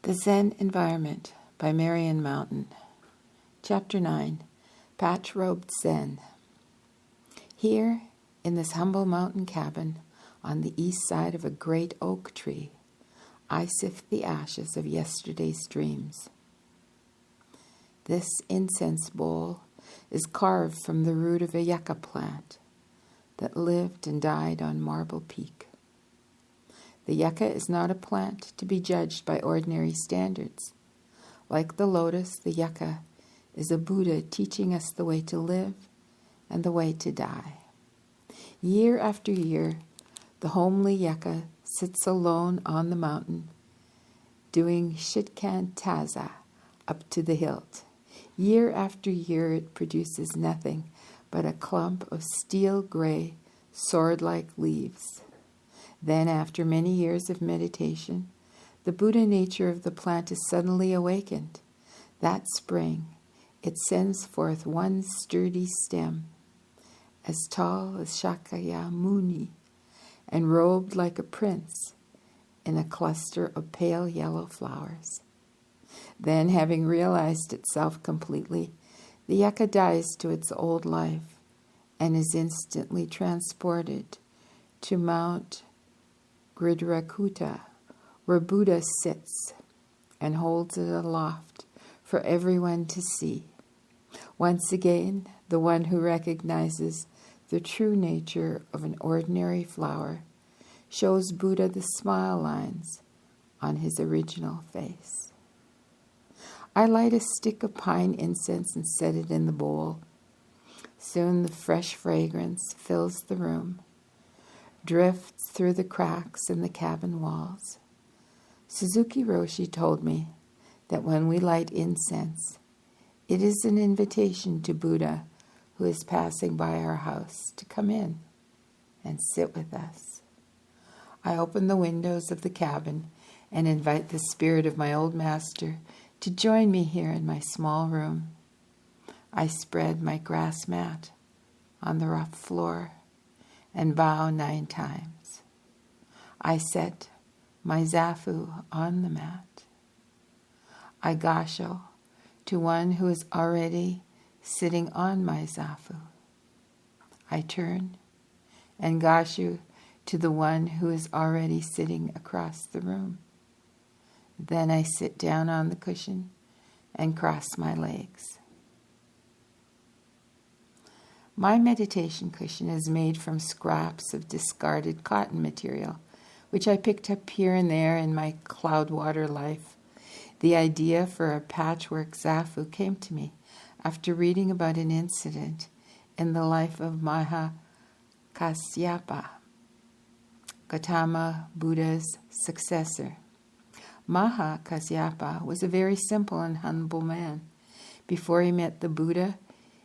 The Zen Environment by Marian Mountain. Chapter 9, PatchRobe Zen. Here, in this humble mountain cabin on the east side of a great oak tree, I sift the ashes of yesterday's dreams. This incense bowl is carved from the root of a yucca plant that lived and died on Marble Peak. The yucca is not a plant to be judged by ordinary standards. Like the lotus, the yucca is a Buddha teaching us the way to live and the way to die. Year after year, the homely yucca sits alone on the mountain, doing shitkan taza up to the hilt. Year after year, it produces nothing but a clump of steel-gray, sword-like leaves. Then, after many years of meditation, the Buddha nature of the plant is suddenly awakened. That spring, it sends forth one sturdy stem, as tall as Shakyamuni, and robed like a prince in a cluster of pale yellow flowers. Then, having realized itself completely, the yucca dies to its old life and is instantly transported to Mount Gridhrakuta, where Buddha sits and holds it aloft for everyone to see. Once again, the one who recognizes the true nature of an ordinary flower shows Buddha the smile lines on his original face. I light a stick of pine incense and set it in the bowl. Soon the fresh fragrance fills the room, drifts through the cracks in the cabin walls. Suzuki Roshi told me that when we light incense, it is an invitation to Buddha, who is passing by our house, to come in and sit with us. I open the windows of the cabin and invite the spirit of my old master to join me here in my small room. I spread my grass mat on the rough floor and bow 9 times. I set my zafu on the mat. I gasho to one who is already sitting on my zafu. I turn and gashu to the one who is already sitting across the room. Then I sit down on the cushion and cross my legs. My meditation cushion is made from scraps of discarded cotton material, which I picked up here and there in my cloudwater life. The idea for a patchwork zafu came to me after reading about an incident in the life of Maha Kasyapa, Gautama Buddha's successor. Maha Kasyapa was a very simple and humble man. Before he met the Buddha,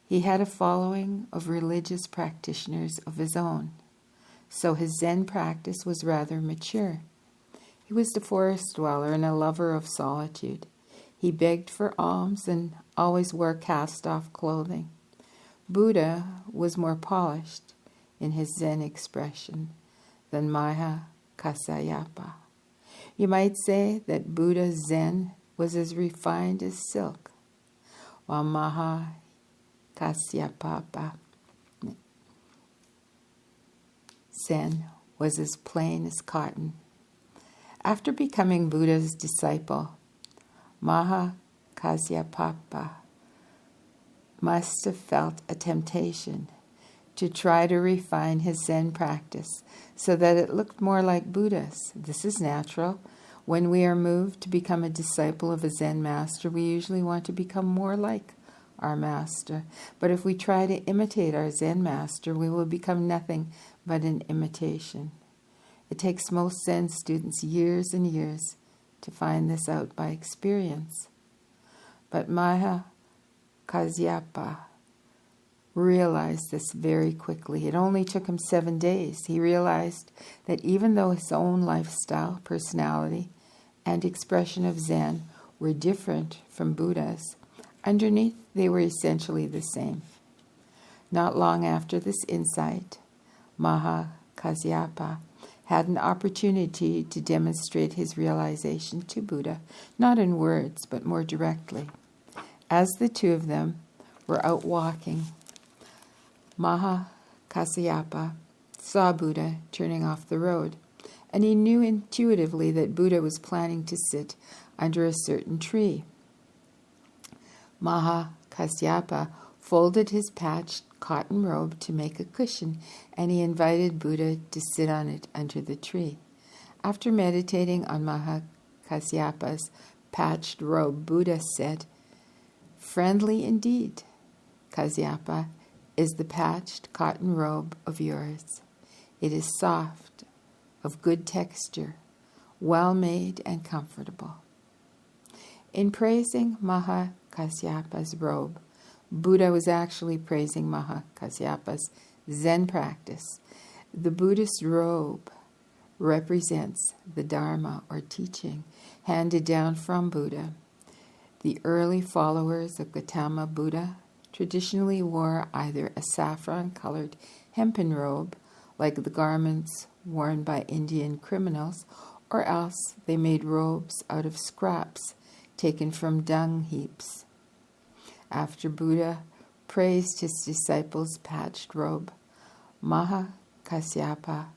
he had a following of religious practitioners of his own, so his Zen practice was rather mature. He was a forest dweller and a lover of solitude. He begged for alms and always wore cast-off clothing. Buddha was more polished in his Zen expression than Maha Kasyapa. You might say that Buddha's Zen was as refined as silk, while Maha Kasyapa Zen was as plain as cotton. After becoming Buddha's disciple, Maha Kasyapa must have felt a temptation to try to refine his Zen practice so that it looked more like Buddha's. This is natural. When we are moved to become a disciple of a Zen master, we usually want to become more like our master. But if we try to imitate our Zen master, we will become nothing but an imitation. It takes most Zen students years and years to find this out by experience. But Maha Kasyapa realized this very quickly. It only took him 7 days. He realized that even though his own lifestyle, personality, and expression of Zen were different from Buddha's, underneath they were essentially the same. Not long after this insight, Maha Kasyapa had an opportunity to demonstrate his realization to Buddha, not in words, but more directly. As the two of them were out walking, Mahakasyapa saw Buddha turning off the road, and he knew intuitively that Buddha was planning to sit under a certain tree. Mahakasyapa folded his patched cotton robe to make a cushion, and he invited Buddha to sit on it under the tree. After meditating on Mahakasyapa's patched robe, Buddha said, "Friendly indeed, Kasyapa, is the patched cotton robe of yours. It is soft, of good texture, well made and comfortable." In praising Mahakasyapa's robe, Buddha was actually praising Mahakasyapa's Zen practice. The Buddhist robe represents the Dharma or teaching handed down from Buddha. The early followers of Gautama Buddha traditionally wore either a saffron-colored hempen robe, like the garments worn by Indian criminals, or else they made robes out of scraps taken from dung heaps. After Buddha praised his disciples' patched robe, Mahakasyapa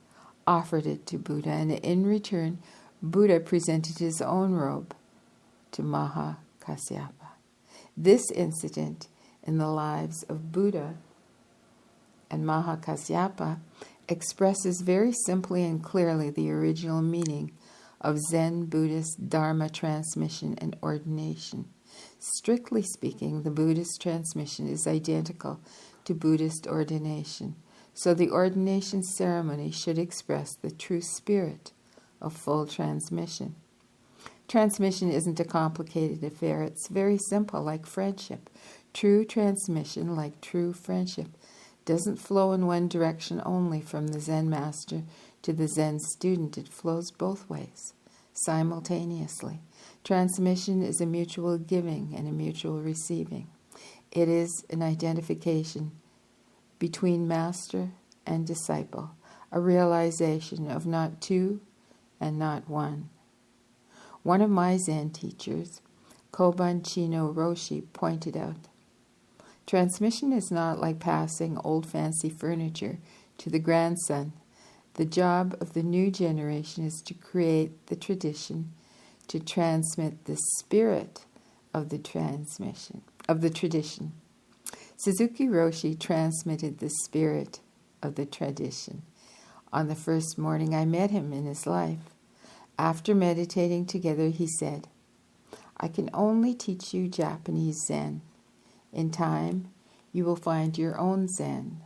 offered it to Buddha, and in return, Buddha presented his own robe to Mahakasyapa. This incident in the lives of Buddha and Mahakasyapa expresses very simply and clearly the original meaning of Zen Buddhist Dharma transmission and ordination. Strictly speaking, the Buddhist transmission is identical to Buddhist ordination, so the ordination ceremony should express the true spirit of full transmission. Transmission isn't a complicated affair. It's very simple, like friendship. True transmission, like true friendship, doesn't flow in one direction only from the Zen master to the Zen student. It flows both ways, simultaneously. Transmission is a mutual giving and a mutual receiving. It is an identification between master and disciple, a realization of not two and not one. One of my Zen teachers, Koban Chino Roshi, pointed out, transmission is not like passing old fancy furniture to the grandson. The job of the new generation is to create the tradition, to transmit the spirit of the tradition. Suzuki Roshi transmitted the spirit of the tradition. On the first morning I met him in his life. After meditating together, he said, "I can only teach you Japanese Zen. In time, you will find your own Zen.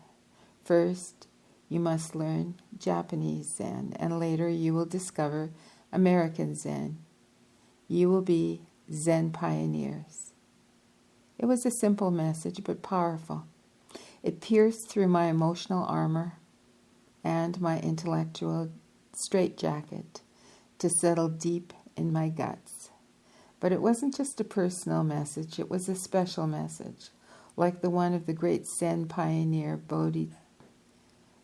First, you must learn Japanese Zen, and later you will discover American Zen. You will be Zen pioneers." It was a simple message, but powerful. It pierced through my emotional armor and my intellectual straitjacket to settle deep in my guts. But it wasn't just a personal message, it was a special message, like the one of the great Zen pioneer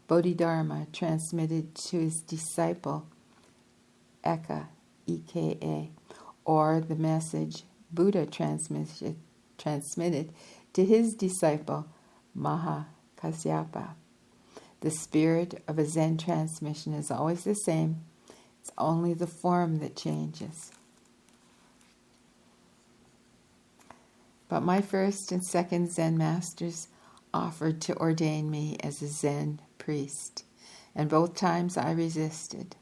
Bodhidharma transmitted to his disciple Eka, E-K-A, or the message Buddha transmitted to his disciple Mahakasyapa. The spirit of a Zen transmission is always the same. It's only the form that changes. But my first and second Zen masters offered to ordain me as a Zen priest, and both times I resisted.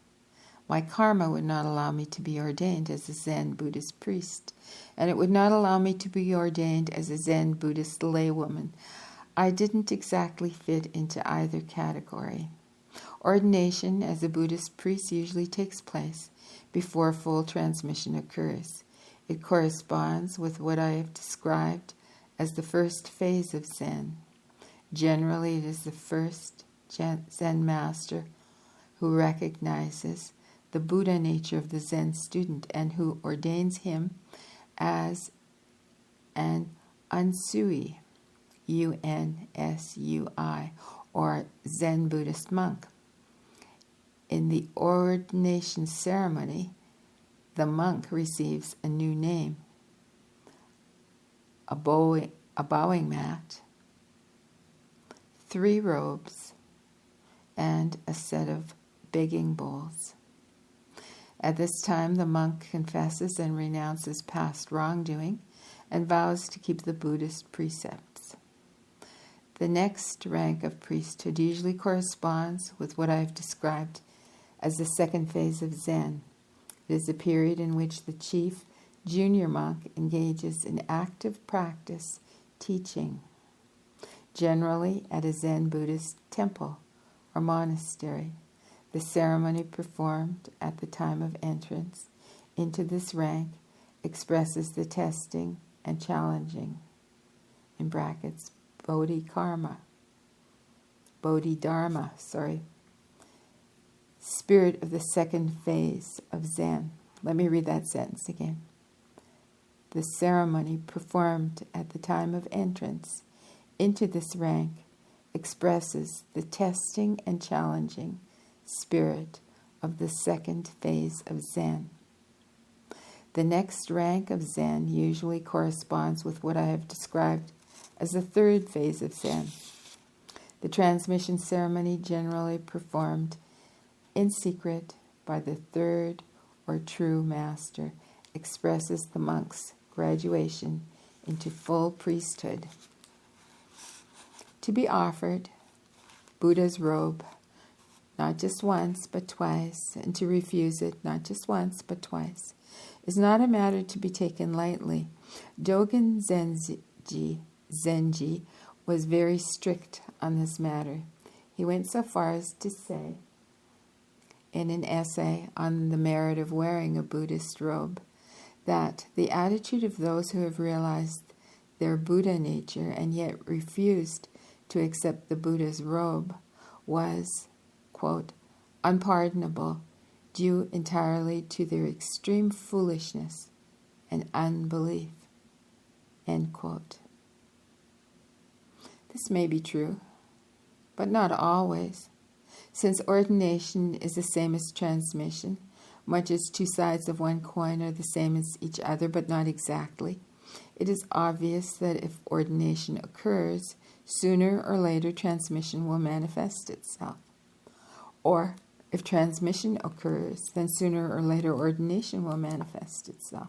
My karma would not allow me to be ordained as a Zen Buddhist priest, and it would not allow me to be ordained as a Zen Buddhist laywoman. I didn't exactly fit into either category. Ordination as a Buddhist priest usually takes place before full transmission occurs. It corresponds with what I have described as the first phase of Zen. Generally, it is the first Zen master who recognizes the Buddha nature of the Zen student and who ordains him as an Unsui, U-N-S-U-I, or Zen Buddhist monk. In the ordination ceremony, the monk receives a new name, a bowing mat, 3 robes, and a set of begging bowls. At this time, the monk confesses and renounces past wrongdoing and vows to keep the Buddhist precepts. The next rank of priesthood usually corresponds with what I've described as the second phase of Zen. It is a period in which the chief junior monk engages in active practice, teaching, generally at a Zen Buddhist temple or monastery. The ceremony performed at the time of entrance into this rank expresses the testing and challenging, in brackets, bodhidharma, spirit of the second phase of Zen. Let me read that sentence again. The ceremony performed at the time of entrance into this rank expresses the testing and challenging spirit of the second phase of Zen. The next rank of Zen usually corresponds with what I have described as the third phase of Zen. The transmission ceremony, generally performed in secret by the third or true master, expresses the monk's graduation into full priesthood. To be offered Buddha's robe, not just once but twice, and to refuse it not just once but twice, is not a matter to be taken lightly. Dogen Zenji was very strict on this matter. He went so far as to say, in an essay on the merit of wearing a Buddhist robe, that the attitude of those who have realized their Buddha nature and yet refused to accept the Buddha's robe was, quote, unpardonable, due entirely to their extreme foolishness and unbelief, end quote. This may be true, but not always. Since ordination is the same as transmission, much as 2 sides of one coin are the same as each other, but not exactly, it is obvious that if ordination occurs, sooner or later transmission will manifest itself. Or if transmission occurs, then sooner or later ordination will manifest itself.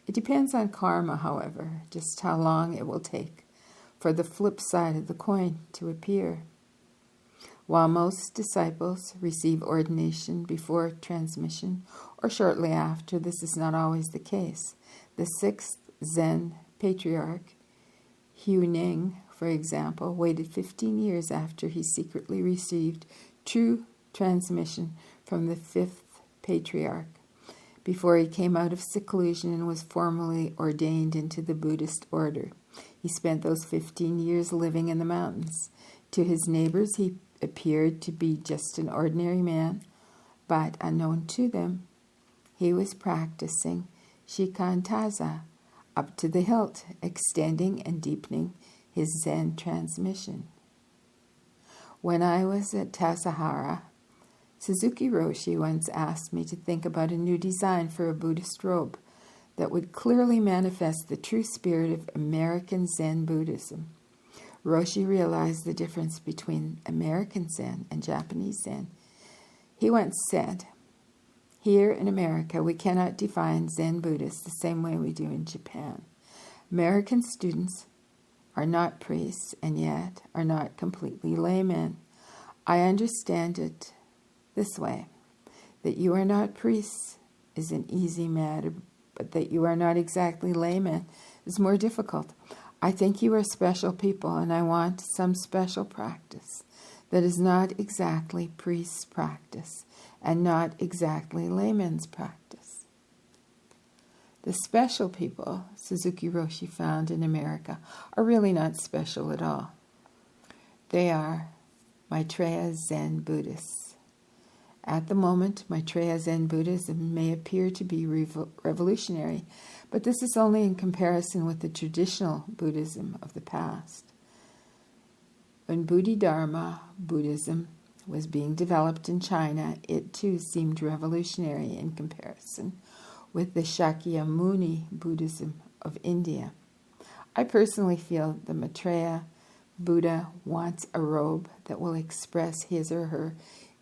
It depends on karma, however, just how long it will take for the flip side of the coin to appear. While most disciples receive ordination before transmission or shortly after, this is not always the case. The 6th Zen patriarch, Huining, for example, waited 15 years after he secretly received true transmission from the 5th patriarch, before he came out of seclusion and was formally ordained into the Buddhist order. He spent those 15 years living in the mountains. To his neighbors, he appeared to be just an ordinary man, but unknown to them, he was practicing shikantaza up to the hilt, extending and deepening his Zen transmission. When I was at Tassajara, Suzuki Roshi once asked me to think about a new design for a Buddhist robe that would clearly manifest the true spirit of American Zen Buddhism. Roshi realized the difference between American Zen and Japanese Zen. He once said, "Here in America, we cannot define Zen Buddhists the same way we do in Japan. American students are not priests and yet are not completely laymen. I understand it this way, that you are not priests is an easy matter, but that you are not exactly laymen is more difficult. I think you are special people, and I want some special practice that is not exactly priest's practice and not exactly layman's practice." The special people Suzuki Roshi found in America are really not special at all. They are Maitreya Zen Buddhists. At the moment, Maitreya Zen Buddhism may appear to be revolutionary, but this is only in comparison with the traditional Buddhism of the past. When Bodhidharma Buddhism was being developed in China, it too seemed revolutionary in comparison with the Shakyamuni Buddhism of India. I personally feel the Maitreya Buddha wants a robe that will express his or her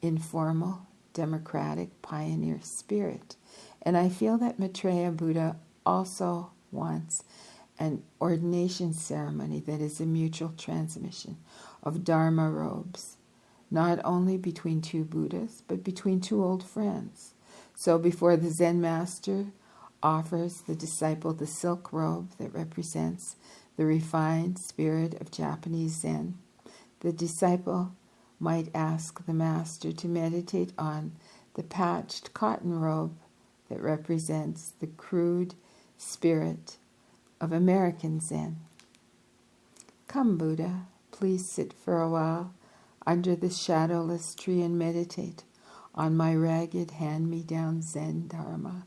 informal, democratic pioneer spirit. And I feel that Maitreya Buddha also wants an ordination ceremony that is a mutual transmission of Dharma robes, not only between two Buddhas, but between two old friends. So before the Zen master offers the disciple the silk robe that represents the refined spirit of Japanese Zen, the disciple might ask the master to meditate on the patched cotton robe that represents the crude spirit of American Zen. Come, Buddha, please sit for a while under this shadowless tree and meditate on my ragged hand-me-down Zen Dharma.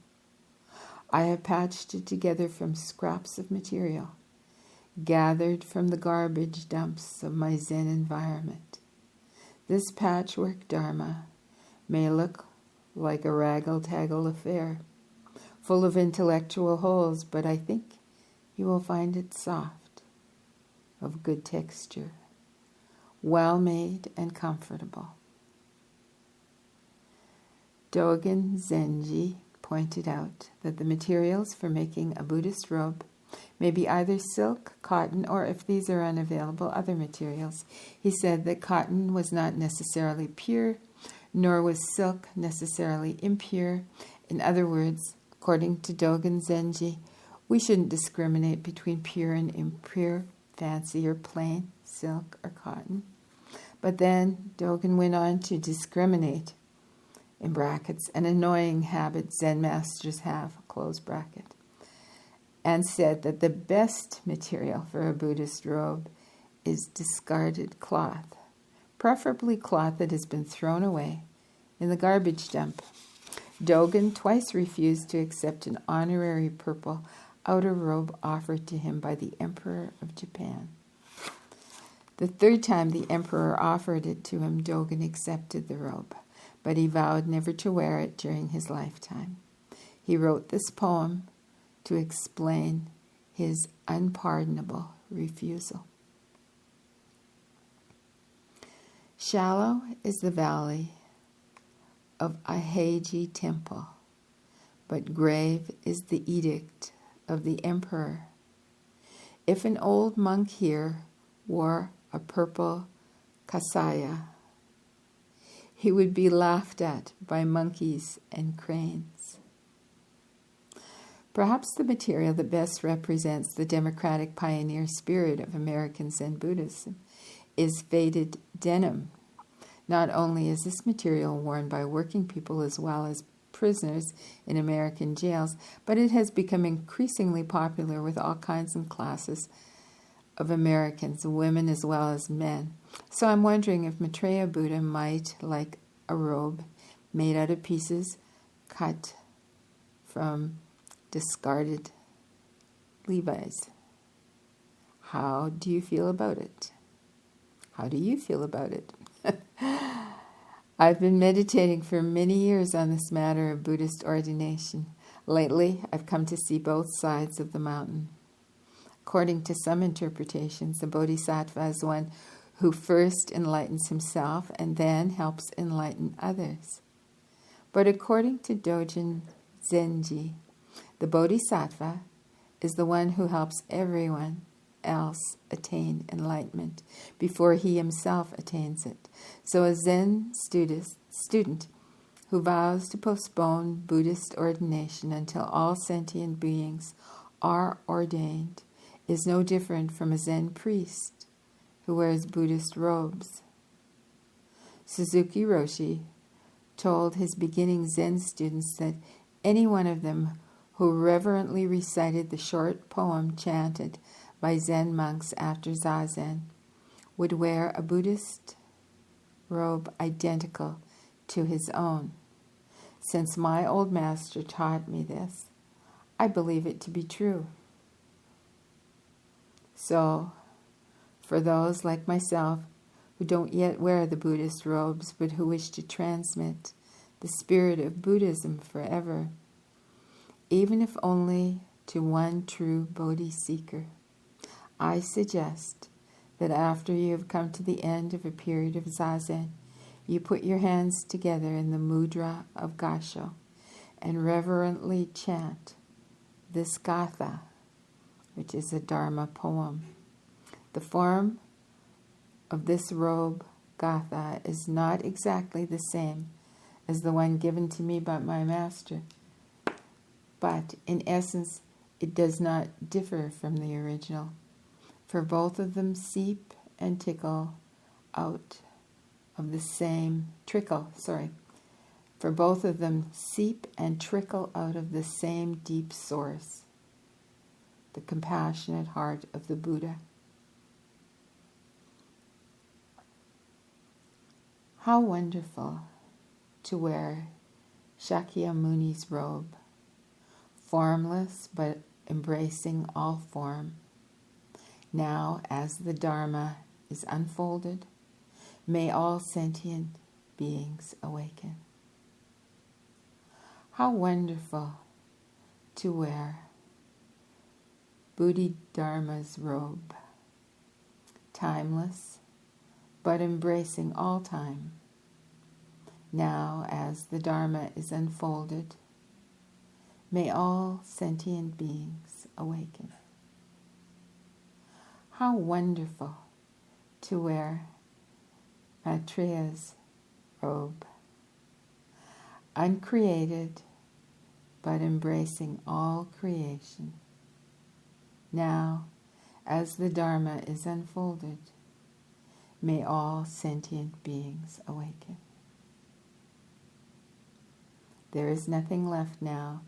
I have patched it together from scraps of material, gathered from the garbage dumps of my Zen environment. This patchwork Dharma may look like a raggle-taggle affair, full of intellectual holes, but I think you will find it soft, of good texture, well-made and comfortable. Dogen Zenji pointed out that the materials for making a Buddhist robe may be either silk, cotton, or if these are unavailable, other materials. He said that cotton was not necessarily pure, nor was silk necessarily impure. In other words, according to Dogen Zenji, we shouldn't discriminate between pure and impure, fancy or plain, silk or cotton. But then Dogen went on to discriminate, in brackets, an annoying habit Zen masters have, close bracket, and said that the best material for a Buddhist robe is discarded cloth, preferably cloth that has been thrown away in the garbage dump. Dogen twice refused to accept an honorary purple outer robe offered to him by the Emperor of Japan. The third time the Emperor offered it to him, Dogen accepted the robe, but he vowed never to wear it during his lifetime. He wrote this poem to explain his unpardonable refusal. Shallow is the valley of Aheiji Temple, but grave is the edict of the emperor. If an old monk here wore a purple kasaya, he would be laughed at by monkeys and cranes. Perhaps the material that best represents the democratic pioneer spirit of American Zen Buddhism is faded denim. Not only is this material worn by working people as well as prisoners in American jails, but it has become increasingly popular with all kinds and classes of Americans, women as well as men. So I'm wondering if Maitreya Buddha might like a robe made out of pieces cut from discarded Levi's. How do you feel about it? How do you feel about it? I've been meditating for many years on this matter of Buddhist ordination. Lately, I've come to see both sides of the mountain. According to some interpretations, the Bodhisattva is one who first enlightens himself and then helps enlighten others. But according to Dogen Zenji, the Bodhisattva is the one who helps everyone else attain enlightenment before he himself attains it. So a Zen student who vows to postpone Buddhist ordination until all sentient beings are ordained is no different from a Zen priest who wears Buddhist robes. Suzuki Roshi told his beginning Zen students that any one of them who reverently recited the short poem chanted by Zen monks after Zazen would wear a Buddhist robe identical to his own. Since my old master taught me this, I believe it to be true. So, for those like myself who don't yet wear the Buddhist robes, but who wish to transmit the spirit of Buddhism forever, even if only to one true Bodhi seeker. I suggest that after you have come to the end of a period of Zazen, you put your hands together in the mudra of Gasho and reverently chant this gatha, which is a Dharma poem. The form of this robe, gatha, is not exactly the same as the one given to me by my master, but in essence it does not differ from the original, for both of them seep and trickle out of the same deep source, the compassionate heart of the Buddha. How wonderful to wear Shakyamuni's robe, formless but embracing all form. Now, as the Dharma is unfolded, may all sentient beings awaken. How wonderful to wear Bodhidharma's robe, timeless but embracing all time. Now, as the Dharma is unfolded, may all sentient beings awaken. How wonderful to wear Maitreya's robe, uncreated but embracing all creation. Now, as the Dharma is unfolded, may all sentient beings awaken. There is nothing left now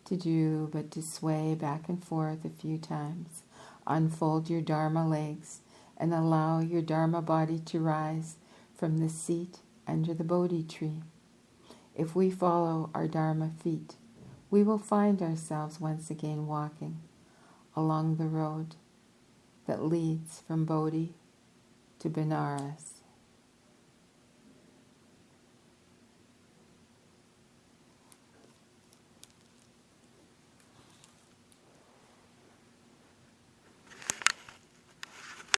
to do but to sway back and forth a few times. Unfold your Dharma legs and allow your Dharma body to rise from the seat under the Bodhi tree. If we follow our Dharma feet, we will find ourselves once again walking along the road that leads from Bodhi to Benares.